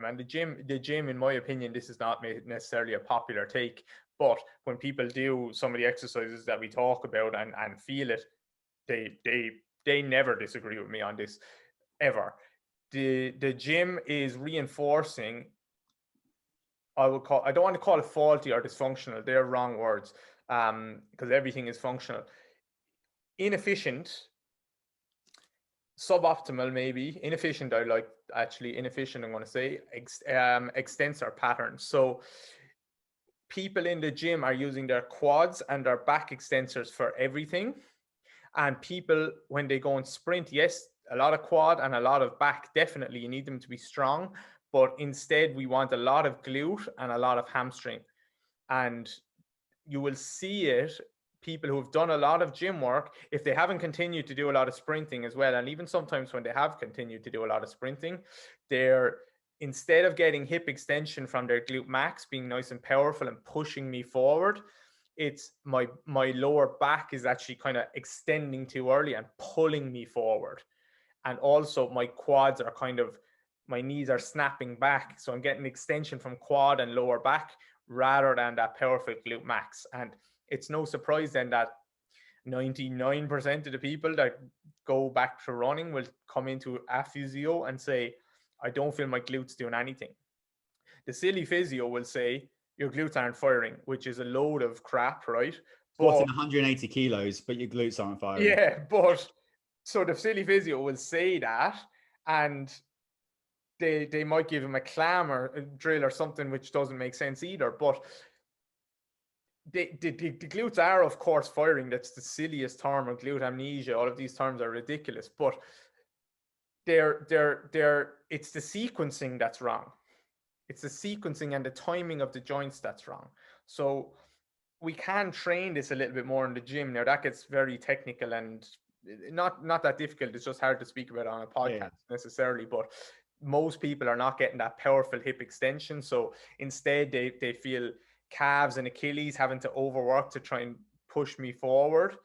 And the gym, in my opinion, this is not necessarily a popular take, but when people do some of the exercises that we talk about and feel it, they never disagree with me on this ever. The gym is reinforcing, I don't want to call it faulty or dysfunctional. They're wrong words, because everything is functional. Inefficient, suboptimal, maybe inefficient. I like actually inefficient. I'm going to say extensor patterns. So people in the gym are using their quads and their back extensors for everything. And people, when they go and sprint, yes, a lot of quad and a lot of back, definitely you need them to be strong. But instead, we want a lot of glute and a lot of hamstring. And you will see it, people who have done a lot of gym work, if they haven't continued to do a lot of sprinting as well, and even sometimes when they have continued to do a lot of sprinting, they're, instead of getting hip extension from their glute max, being nice and powerful and pushing me forward, it's my lower back is actually kind of extending too early and pulling me forward. And also my quads are kind of, my knees are snapping back, so I'm getting extension from quad and lower back rather than that powerful glute max. And it's no surprise then that 99% of the people that go back to running will come into a physio and say, I don't feel my glutes doing anything. The silly physio will say, your glutes aren't firing, which is a load of crap, right? Squatting 180 kilos, but your glutes aren't firing. Yeah, but so the silly physio will say that, and they might give him a clam or a drill or something, which doesn't make sense either. But the glutes are, of course, firing. That's the silliest term, or glute amnesia. All of these terms are ridiculous, but it's the sequencing that's wrong. It's the sequencing and the timing of the joints that's wrong. So we can train this a little bit more in the gym. Now that gets very technical and not that difficult. It's just hard to speak about on a podcast necessarily, but most people are not getting that powerful hip extension. So instead they feel calves and Achilles having to overwork to try and push me forward,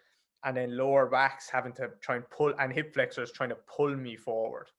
and then lower backs having to try and pull, and hip flexors trying to pull me forward.